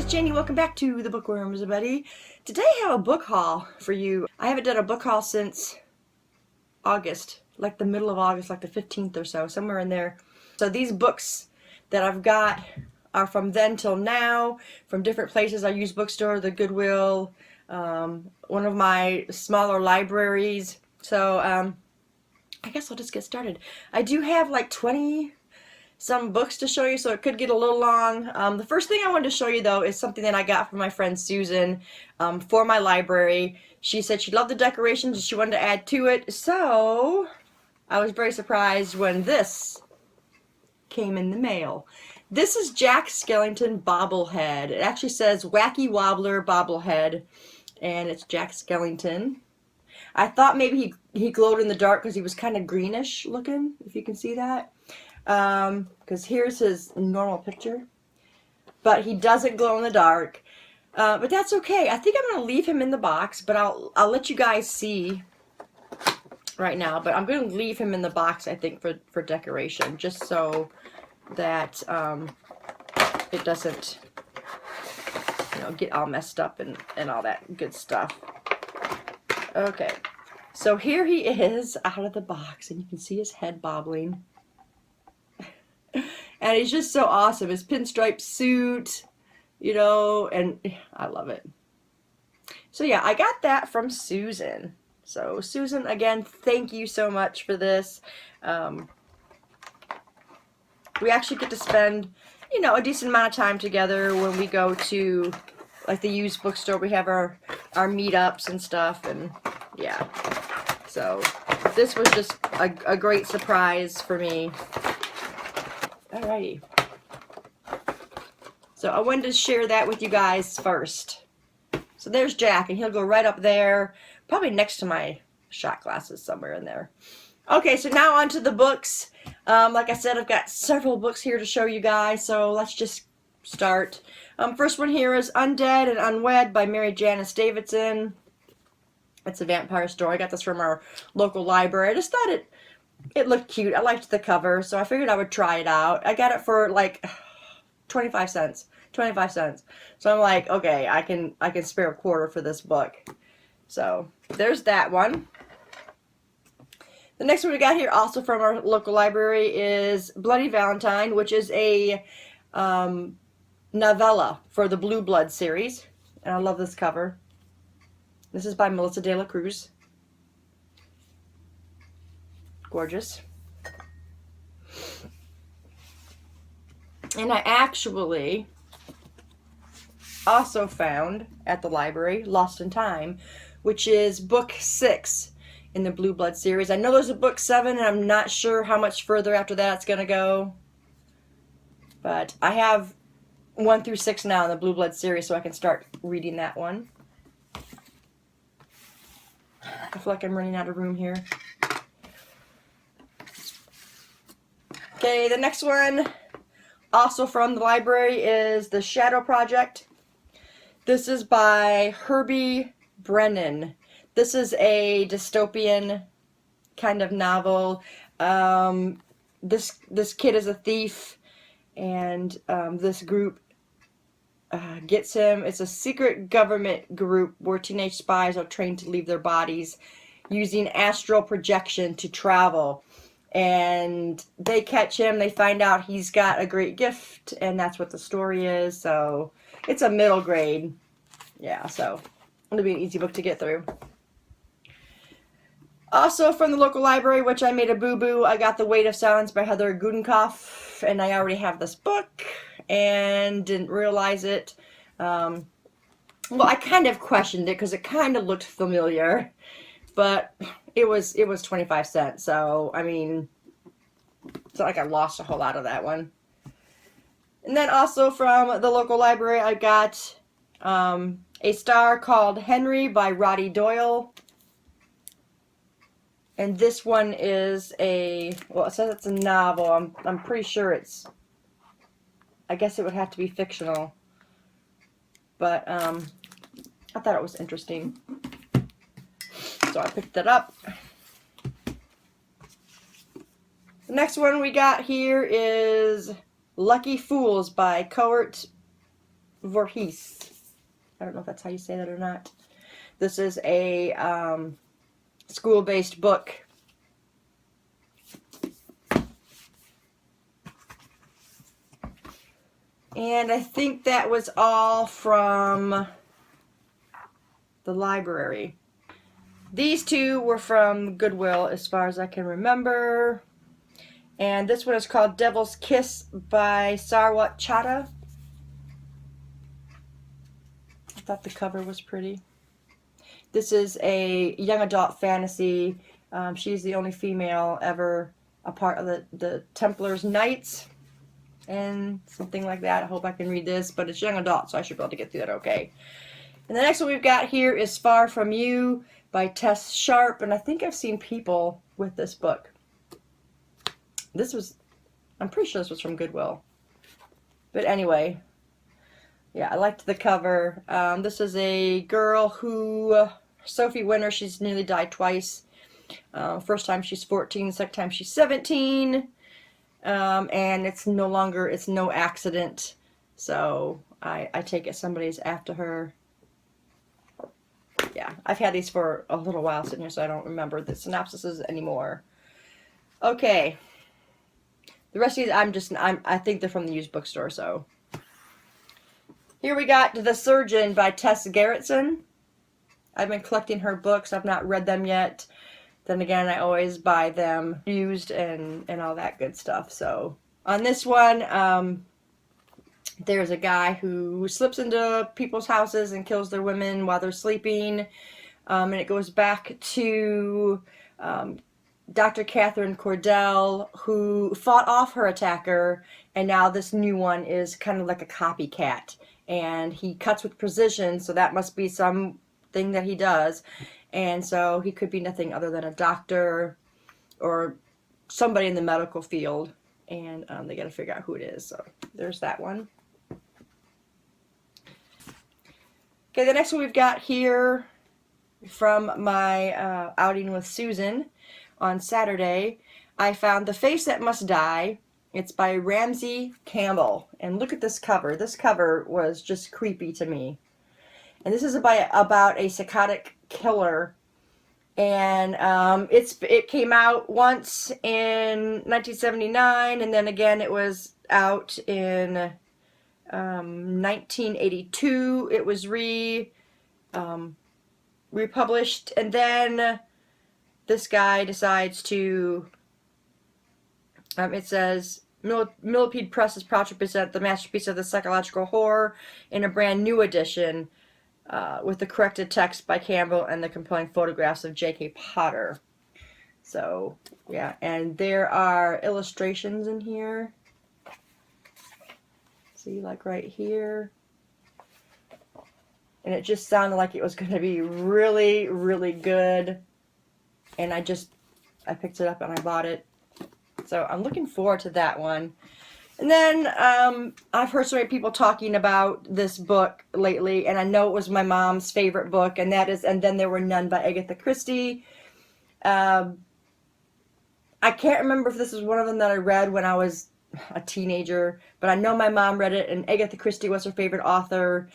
it's Janie. Welcome back to the Bookworms, everybody. Today I have a book haul for you. I haven't done a book haul since August, like the middle of August, like the 15th or so, somewhere in there. So these books that I've got are from then till now, from different places. I use bookstore, the Goodwill, one of my smaller libraries. So I guess I'll just get started. I do have like 20 some books to show you, so it could get a little long. The first thing I wanted to show you though is something that I got from my friend Susan for my library. She said she loved the decorations and she wanted to add to it, so I was very surprised when this came in the mail. This is Jack Skellington bobblehead. It actually says Wacky Wobbler bobblehead, and it's Jack Skellington. I thought maybe he glowed in the dark because he was kind of greenish looking, if you can see that. Because here's his normal picture, but he doesn't glow in the dark, but that's okay. I think I'm going to leave him in the box, but I'll let you guys see right now, but I'm going to leave him in the box, I think, for decoration, just so that it doesn't, you know, get all messed up and all that good stuff. Okay, so here he is out of the box, and you can see his head bobbling. And he's just so awesome. His pinstripe suit, you know, and I love it. So yeah, I got that from Susan. So Susan, again, thank you so much for this. We actually get to spend, you know, a decent amount of time together when we go to, like, the used bookstore. We have our meetups and stuff, and yeah. So this was just a great surprise for me. Alrighty. So I wanted to share that with you guys first. So there's Jack, and he'll go right up there, probably next to my shot glasses, somewhere in there. Okay, so now on to the books. Like I said, I've got several books here to show you guys, so let's just start. First one here is Undead and Unwed by Mary Janice Davidson. It's a vampire story. I got this from our local library. I just thought it looked cute. I liked the cover, so I figured I would try it out. I got it for like 25 cents. 25 cents. So I'm like, okay, I can spare a quarter for this book. So there's that one. The next one we got here, also from our local library, is Bloody Valentine, which is a novella for the Blue Blood series. And I love this cover. This is by Melissa De La Cruz. Gorgeous. And I actually also found at the library Lost in Time, which is book 6 in the Blue Blood series. I know there's a book 7, and I'm not sure how much further after that it's going to go. But I have 1 through 6 now in the Blue Blood series, so I can start reading that one. I feel like I'm running out of room here. Okay, the next one, also from the library, is The Shadow Project. This is by Herbie Brennan. This is a dystopian kind of novel. This kid is a thief, and this group gets him. It's a secret government group where teenage spies are trained to leave their bodies using astral projection to travel. And they catch him, they find out he's got a great gift, and that's what the story is. So it's a middle grade. Yeah, so it'll be an easy book to get through. Also from the local library, which I made a boo-boo, I got The Weight of Silence by Heather Gudenkauf, and I already have this book and didn't realize it. Well, I kind of questioned it because it kind of looked familiar, but it was 25 cents, so I mean, it's not like I lost a whole lot of that one. And then also from the local library, I got A Star Called Henry by Roddy Doyle. And this one is well, it says it's a novel. I'm pretty sure I guess it would have to be fictional. But I thought it was interesting. So I picked it up. The next one we got here is Lucky Fools by Coert Voorhees. I don't know if that's how you say that or not. This is a school-based book. And I think that was all from the library. These two were from Goodwill as far as I can remember. And this one is called Devil's Kiss by Sarwat Chadha. I thought the cover was pretty. This is a young adult fantasy. She's the only female ever a part of the Templars Knights and something like that. I hope I can read this, but it's young adult, so I should be able to get through that okay. And the next one we've got here is Far From You by Tess Sharp, and I think I've seen people with this book. I'm pretty sure this was from Goodwill. But anyway, yeah, I liked the cover. This is a girl who, Sophie Winter, she's nearly died twice. First time she's 14, second time she's 17. And it's no accident. So I take it somebody's after her. Yeah, I've had these for a little while sitting here, so I don't remember the synopsises anymore. Okay. The rest of these, I think they're from the used bookstore, so. Here we got The Surgeon by Tess Gerritsen. I've been collecting her books. I've not read them yet. Then again, I always buy them used and all that good stuff. So on this one, there's a guy who slips into people's houses and kills their women while they're sleeping. And it goes back to Dr. Catherine Cordell, who fought off her attacker. And now this new one is kind of like a copycat. And he cuts with precision, so that must be something that he does. And so he could be nothing other than a doctor or somebody in the medical field. And they got to figure out who it is. So there's that one. Okay, the next one we've got here from my outing with Susan on Saturday. I found The Face That Must Die. It's by Ramsey Campbell. And look at this cover. This cover was just creepy to me. And this is about a psychotic killer. And it came out once in 1979, and then again it was out in 1982. It was republished, and then this guy decides to. It says Millipede Press is proud to present the masterpiece of the psychological horror in a brand new edition. With the corrected text by Campbell and the compelling photographs of J.K. Potter. So, yeah, and there are illustrations in here. See, like right here. And it just sounded like it was going to be really, really good. And I picked it up and I bought it. So I'm looking forward to that one. And then I've heard so many people talking about this book lately, and I know it was my mom's favorite book, and that is And Then There Were None by Agatha Christie. I can't remember if this is one of them that I read when I was a teenager, but I know my mom read it, and Agatha Christie was her favorite author,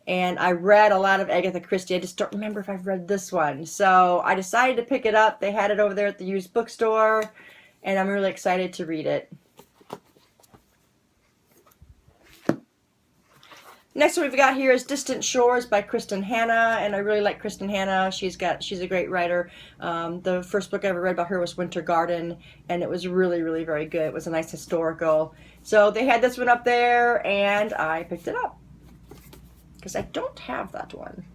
and I read a lot of Agatha Christie. I just don't remember if I've read this one. So I decided to pick it up. They had it over there at the used bookstore, and I'm really excited to read it. Next one we've got here is Distant Shores by Kristen Hanna, and I really like Kristen Hanna. She's a great writer. The first book I ever read about her was Winter Garden, and it was really, really very good. It was a nice historical. So they had this one up there, and I picked it up because I don't have that one.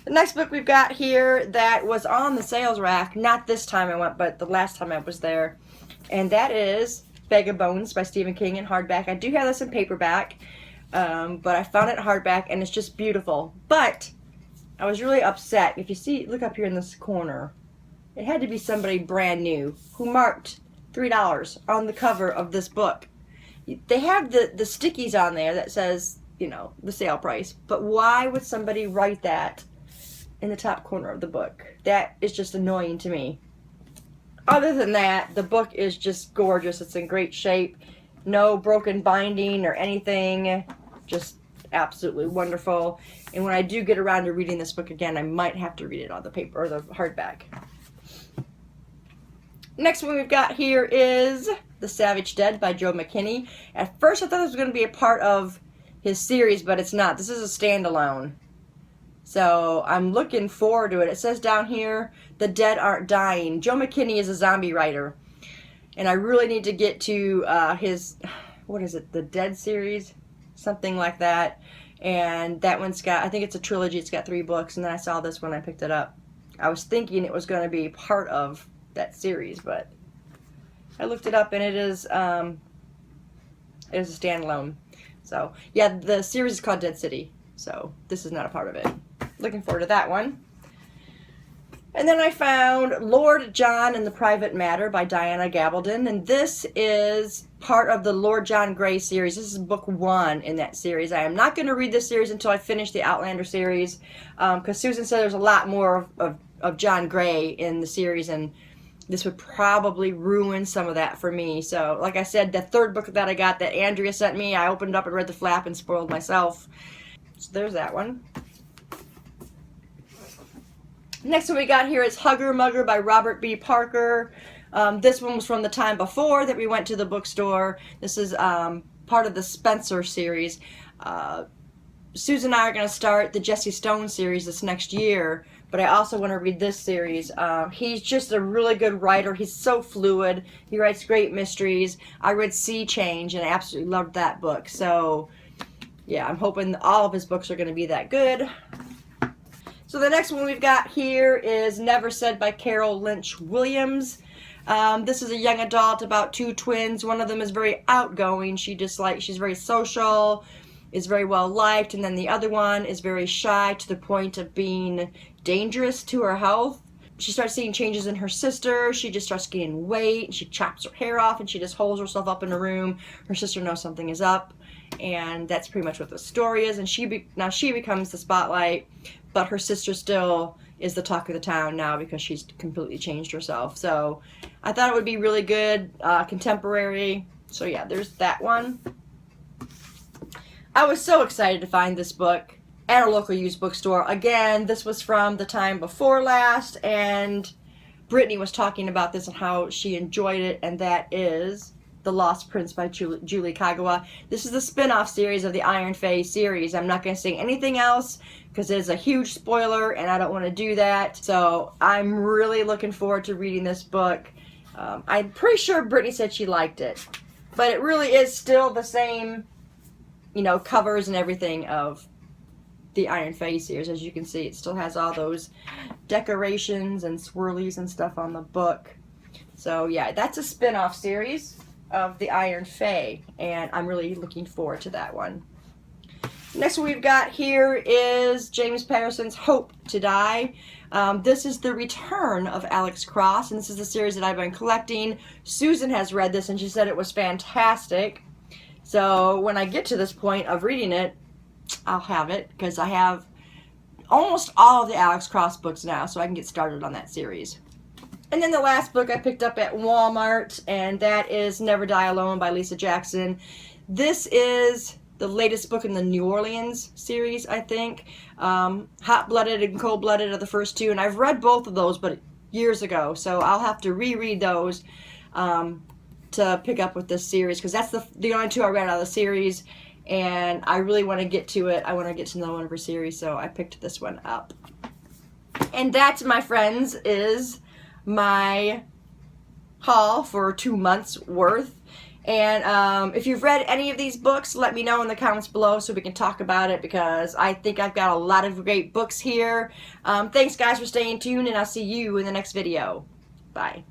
The next book we've got here that was on the sales rack, not this time I went, but the last time I was there, and that is Bag of Bones by Stephen King in hardback. I do have this in paperback. But I found it hardback, and it's just beautiful. But I was really upset. If you see, look up here in this corner. It had to be somebody brand new who marked $3 on the cover of this book. They have the stickies on there that says, you know, the sale price. But why would somebody write that in the top corner of the book? That is just annoying to me. Other than that, the book is just gorgeous. It's in great shape. No broken binding or anything. Just absolutely wonderful. And when I do get around to reading this book again, I might have to read it on the paper or the hardback. Next one we've got here is The Savage Dead by Joe McKinney. At first I thought this was going to be a part of his series, but it's not. This is a standalone. So I'm looking forward to it. It says down here, The Dead Aren't Dying. Joe McKinney is a zombie writer. And I really need to get to his, what is it, The Dead series? Something like that. And that one's got, I think it's a trilogy. It's got 3 books. And then I saw this one, I picked it up. I was thinking it was going to be part of that series, but I looked it up and it is a standalone. So yeah, the series is called Dead City, so this is not a part of it. Looking forward to that one. And then I found Lord John and the Private Matter by Diana Gabaldon, and this is part of the Lord John Grey series. This is book 1 in that series. I am not going to read this series until I finish the Outlander series, because Susan said there's a lot more of John Grey in the series, and this would probably ruin some of that for me. So, like I said, the 3rd book that I got that Andrea sent me, I opened up and read the flap and spoiled myself. So there's that one. Next one we got here is Hugger Mugger by Robert B. Parker. This one was from the time before that we went to the bookstore. This is part of the Spencer series. Susan and I are going to start the Jesse Stone series this next year, but I also want to read this series. He's just a really good writer. He's so fluid. He writes great mysteries. I read Sea Change and I absolutely loved that book. So, yeah, I'm hoping all of his books are going to be that good. So the next one we've got here is Never Said by Carol Lynch Williams. This is a young adult about 2 twins. One of them is very outgoing. She's very social, is very well liked, and then the other one is very shy to the point of being dangerous to her health. She starts seeing changes in her sister. She just starts gaining weight. She chops her hair off and she just holds herself up in a room. Her sister knows something is up, and that's pretty much what the story is. And now she becomes the spotlight, but her sister still is the talk of the town now because she's completely changed herself. So I thought it would be really good, contemporary. So yeah, there's that one. I was so excited to find this book at a local used bookstore. Again, this was from the time before last, and Brittany was talking about this and how she enjoyed it, and that is The Lost Prince by Julie Kagawa. This is the spin-off series of the Iron Fae series. I'm not going to say anything else because it is a huge spoiler and I don't want to do that. So I'm really looking forward to reading this book. I'm pretty sure Brittany said she liked it, but it really is still the same, you know, covers and everything of the Iron Fae series. As you can see, it still has all those decorations and swirlies and stuff on the book. So yeah, that's a spin-off series of the Iron Fae, and I'm really looking forward to that one. Next one we've got here is James Patterson's Hope to Die. This is the return of Alex Cross, and this is the series that I've been collecting. Susan has read this and she said it was fantastic. So when I get to this point of reading it, I'll have it because I have almost all of the Alex Cross books now, so I can get started on that series. And then the last book I picked up at Walmart, and that is Never Die Alone by Lisa Jackson. This is the latest book in the New Orleans series, I think. Hot Blooded and Cold Blooded are the first 2, and I've read both of those, but years ago, so I'll have to reread those to pick up with this series, because that's the only 2 I read out of the series, and I really want to get to it. I want to get to another one of her series, so I picked this one up. And that, my friends, is my haul for 2 months worth. And if you've read any of these books, let me know in the comments below so we can talk about it, because I think I've got a lot of great books here. Thanks guys for staying tuned, and I'll see you in the next video. Bye.